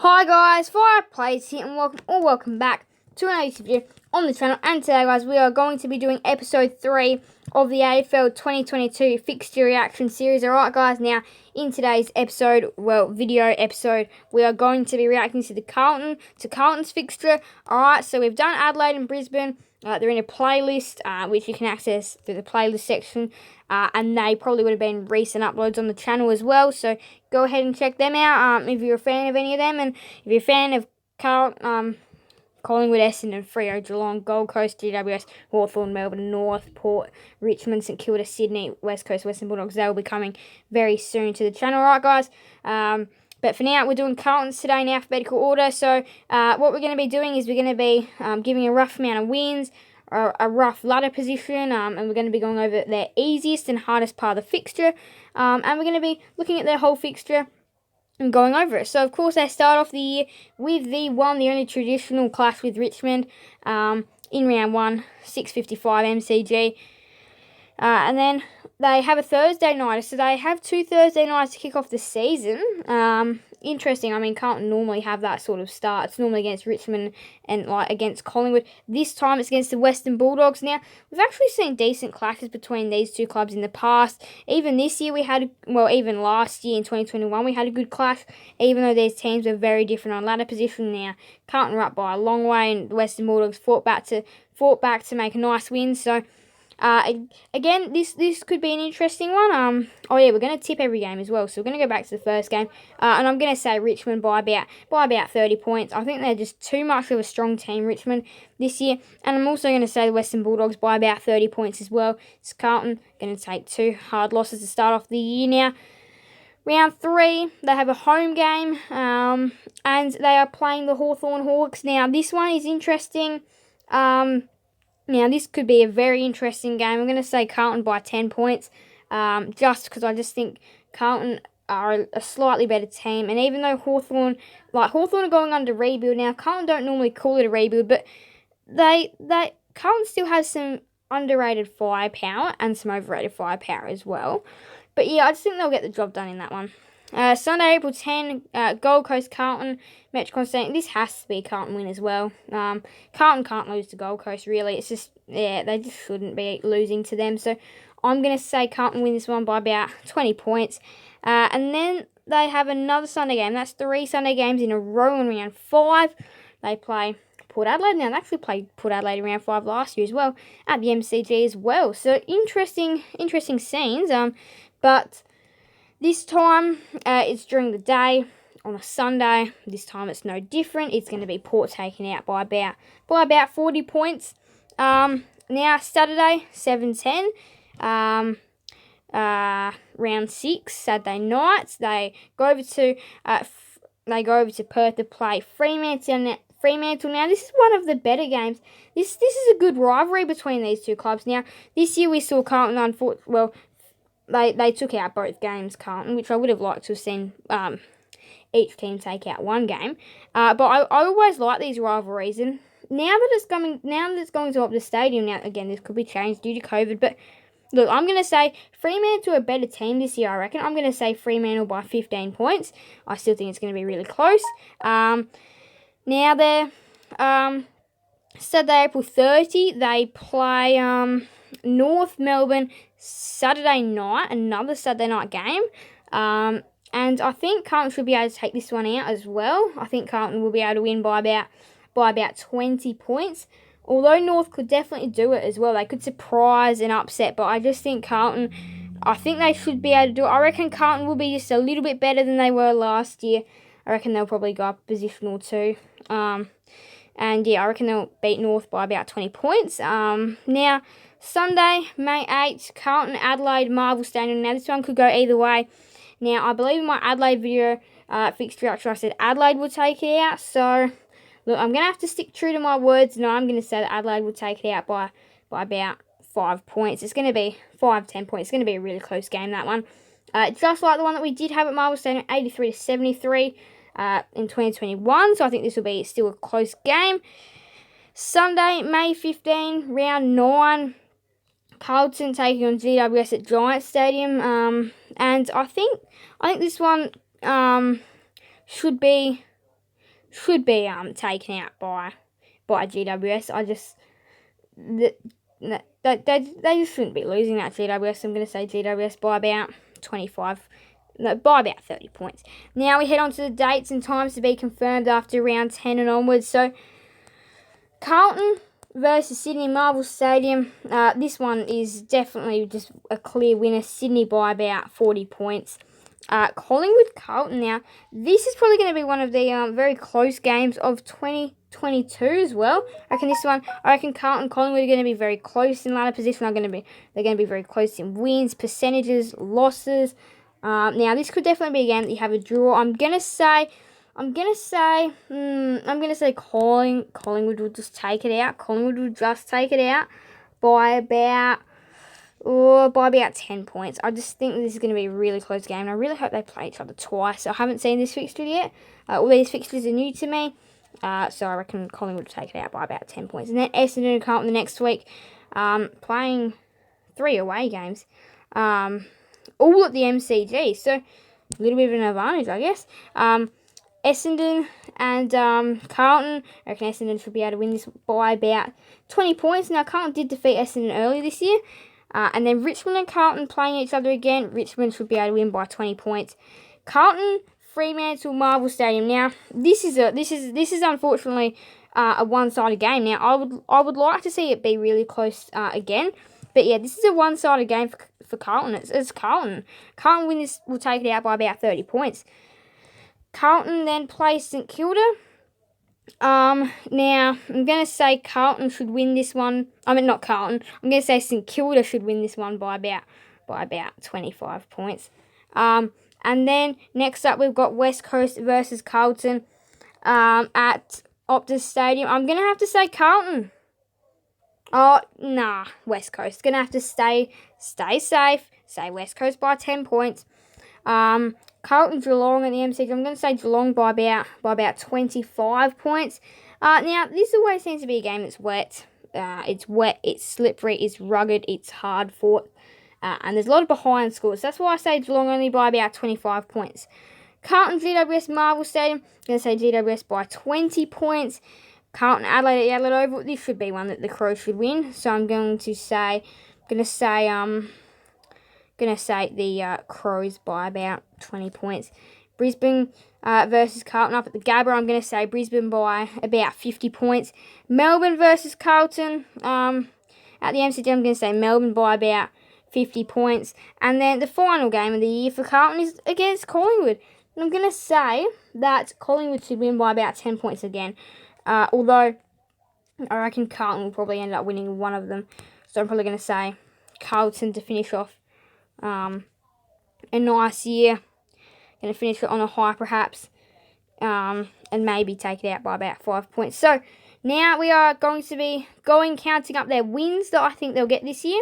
Hi guys, Fireplace here and welcome back to another video on the channel. And today guys, we are going to be doing episode 3 of the AFL 2022 Fixture Reaction Series. Alright guys, now in today's video episode, we are going to be reacting to Carlton's fixture. Alright, so we've done Adelaide and Brisbane. They're in a playlist, which you can access through the playlist section. And they probably would have been recent uploads on the channel as well. So go ahead and check them out if you're a fan of any of them. And if you're a fan of Collingwood, Essendon, Freo, Geelong, Gold Coast, GWS, Hawthorn, Melbourne, North, Port, Richmond, St Kilda, Sydney, West Coast, Western Bulldogs, they will be coming very soon to the channel. Alright guys, but for now, we're doing Carltons today in alphabetical order. So what we're going to be doing is we're going to be giving a rough amount of wins, a rough ladder position, and we're going to be going over their easiest and hardest part of the fixture. And we're going to be looking at their whole fixture and going over it. So, of course, they start off the year with the only traditional clash with Richmond in round 1, 6:55 MCG. And then they have a Thursday night, so they have 2 Thursday nights to kick off the season. Interesting. I mean, Carlton normally have that sort of start. It's normally against Richmond and against Collingwood. This time it's against the Western Bulldogs. Now, we've actually seen decent clashes between these two clubs in the past. Even this year even last year in 2021 we had a good clash, even though these teams were very different on ladder position. Now, Carlton were up by a long way and the Western Bulldogs fought back to make a nice win. So, again, this could be an interesting one. We're going to tip every game as well, so we're going to go back to the first game, and I'm going to say Richmond by about 30 points. I think they're just too much of a strong team, Richmond, this year, and I'm also going to say the Western Bulldogs by about 30 points as well. It's Carlton going to take 2 hard losses to start off the year. Now, round 3, they have a home game, and they are playing the Hawthorn Hawks. Now, this one is interesting. Now, this could be a very interesting game. I'm going to say Carlton by 10 points, just because I just think Carlton are a slightly better team. And even though Hawthorn are going under rebuild now, Carlton don't normally call it a rebuild, but Carlton still has some underrated firepower and some overrated firepower as well. But yeah, I just think they'll get the job done in that one. Sunday, April 10, Gold Coast, Carlton, Metricon Stadium. This has to be a Carlton win as well. Carlton can't lose to Gold Coast, really. It's just, they just shouldn't be losing to them. So I'm going to say Carlton win this one by about 20 points. And then they have another Sunday game. That's 3 Sunday games in a row in round 5. They play Port Adelaide. Now, they actually played Port Adelaide in round 5 last year as well, at the MCG as well. So interesting scenes. But this time, it's during the day on a Sunday. This time it's no different. It's going to be Port taken out by about 40 points. Now, Saturday, 7:10, round 6, Saturday night, they go over to Perth to play Fremantle. Now, this is one of the better games. This is a good rivalry between these two clubs. Now, this year we saw Carlton They took out both games, Carlton, which I would have liked to have seen each team take out one game. But I always like these rivalries, and now that it's going to Optus Stadium, now again this could be changed due to COVID. But look, I'm going to say Fremantle are a better team this year. I reckon I'm going to say Fremantle by 15 points. I still think it's going to be really close. Now they're Saturday, April 30, they play North Melbourne Saturday night, another Saturday night game. And I think Carlton should be able to take this one out as well. I think Carlton will be able to win by about 20 points. Although North could definitely do it as well. They could surprise and upset, but I just think Carlton, I think they should be able to do it. I reckon Carlton will be just a little bit better than they were last year. I reckon they'll probably go up a position or 2. And yeah, I reckon they'll beat North by about 20 points. Now, Sunday, May 8th, Carlton, Adelaide, Marvel Stadium. Now, this one could go either way. Now, I believe in my Adelaide video fixture reaction, I said Adelaide will take it out. So, look, I'm going to have to stick true to my words. No, I'm going to say that Adelaide will take it out by about 5 points. It's going to be 5-10 points. It's going to be a really close game, that one. Just like the one that we did have at Marvel Stadium, 83-73 in 2021. So, I think this will be still a close game. Sunday, May 15, round 9. Carlton taking on GWS at Giants Stadium, and I think this one should be should be taken out by GWS. They just shouldn't be losing that GWS. I'm going to say GWS by about 30 points. Now we head on to the dates and times to be confirmed after round 10 and onwards. So Carlton versus Sydney, Marvel Stadium. This one is definitely just a clear winner. Sydney by about 40 points. Collingwood Carlton. Now, this is probably going to be one of the very close games of 2022 as well. I reckon Carlton Collingwood are going to be very close in ladder position. They're going to be very close in wins, percentages, losses. Now, this could definitely be a game that you have a draw. I'm gonna say Collingwood will just take it out. Collingwood will just take it out by about 10 points. I just think this is going to be a really close game, and I really hope they play each other twice. I haven't seen this fixture yet. All these fixtures are new to me, so I reckon Collingwood will take it out by about 10 points. And then Essendon and Carlton the next week, playing 3 away games, all at the MCG, so a little bit of an advantage, I guess. Essendon and Carlton, I reckon Essendon should be able to win this by about 20 points. Now, Carlton did defeat Essendon earlier this year. And then Richmond and Carlton playing each other again. Richmond should be able to win by 20 points. Carlton, Fremantle, Marvel Stadium. Now, this is unfortunately a one-sided game. Now, I would like to see it be really close again. But yeah, this is a one-sided game for Carlton. It's Carlton. Carlton win this will take it out by about 30 points. Carlton then plays St Kilda. Now, I'm going to say Carlton should win this one. Not Carlton. I'm going to say St Kilda should win this one by about 25 points. And then next up we've got West Coast versus Carlton at Optus Stadium. I'm going to have to say Carlton. Oh, nah, West Coast. Going to have to stay safe. Say West Coast by 10 points. Carlton Geelong at the MCG. I'm going to say Geelong by about 25 points. Now, this always seems to be a game that's wet. It's wet, it's slippery, it's rugged, it's hard fought. And there's a lot of behind scores. That's why I say Geelong only by about 25 points. Carlton GWS Marvel Stadium. I'm going to say GWS by 20 points. Carlton Adelaide at the Adelaide Oval. This should be one that the Crows should win. So I'm going to say the Crows by about 20 points. Brisbane versus Carlton up at the Gabba. I'm going to say Brisbane by about 50 points. Melbourne versus Carlton at the MCG. I'm going to say Melbourne by about 50 points. And then the final game of the year for Carlton is against Collingwood. And I'm going to say that Collingwood should win by about 10 points again. Although I reckon Carlton will probably end up winning one of them. So I'm probably going to say Carlton to finish off a nice year. Going to finish it on a high perhaps. And maybe take it out by about 5 points. So now we are going to be counting up their wins that I think they'll get this year.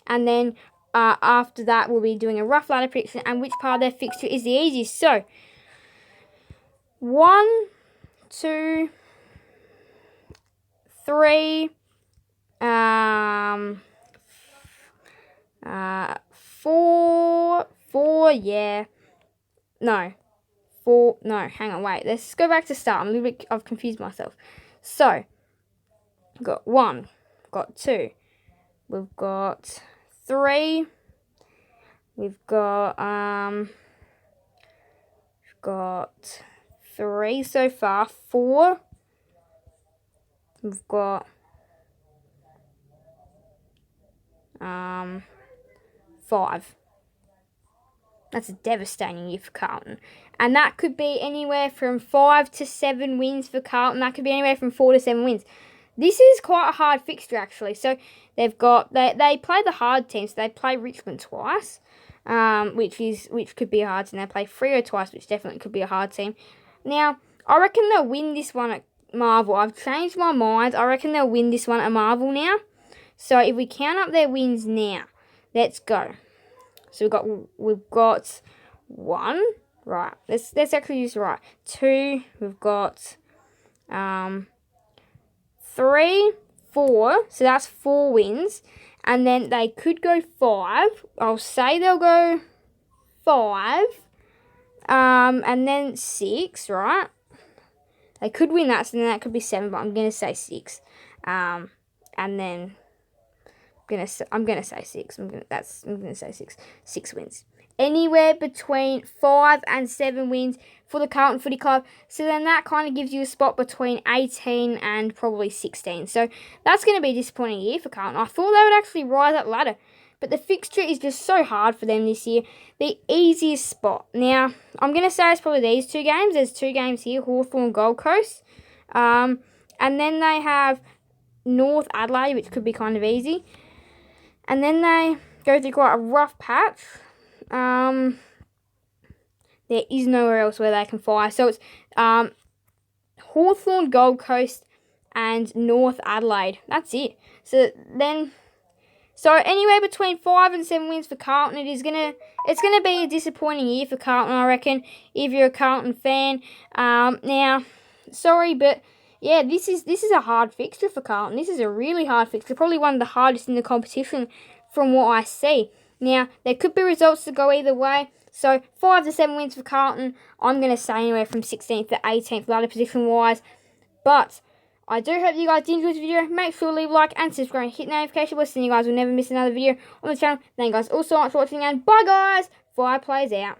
And then after that we'll be doing a rough ladder prediction and which part of their fixture is the easiest. So 1, 2, 3, 4, yeah. No. 4, no, hang on, wait. Let's go back to start. I've confused myself. So, we've got 1, got 2, we've got 3, we've got 3 so far, 4, we've got 5. That's a devastating year for Carlton. And that could be anywhere from 5 to 7 wins for Carlton. That could be anywhere from 4 to 7 wins. This is quite a hard fixture, actually. So they've got they play the hard teams. So they play Richmond twice, which could be a hard team. They play Freo twice, which definitely could be a hard team. Now, I reckon they'll win this one at Marvel. I've changed my mind. I reckon they'll win this one at Marvel now. So if we count up their wins now, let's go. So we've got 1, right? Let's actually use the right. 2, we've got 3, 4. So that's 4 wins, and then they could go 5. I'll say they'll go 5, and then 6, right? They could win that, so then that could be 7, but I'm going to say 6. And then I'm gonna say 6. I'm gonna say 6. 6 wins. Anywhere between 5 and 7 wins for the Carlton Footy Club. So then that kind of gives you a spot between 18 and probably 16. So that's going to be a disappointing year for Carlton. I thought they would actually rise that ladder. But the fixture is just so hard for them this year. The easiest spot. Now, I'm going to say it's probably these 2 games. There's 2 games here, Hawthorn, Gold Coast. And then they have North Adelaide, which could be kind of easy. And then they go through quite a rough patch. There is nowhere else where they can fire. So it's Hawthorn, Gold Coast, and North Adelaide. That's it. So anywhere between 5 and 7 wins for Carlton. It's gonna be a disappointing year for Carlton, I reckon, if you're a Carlton fan. Now, sorry, but yeah, this is a hard fixture for Carlton. This is a really hard fixture, probably one of the hardest in the competition from what I see. Now, there could be results to go either way. So, 5 to 7 wins for Carlton. I'm going to say anywhere from 16th to 18th ladder position-wise. But I do hope you guys did enjoy this video. Make sure to leave a like and subscribe and hit the notification bell so you guys will never miss another video on the channel. Thank you guys all so much for watching, and bye guys. 5 plays out.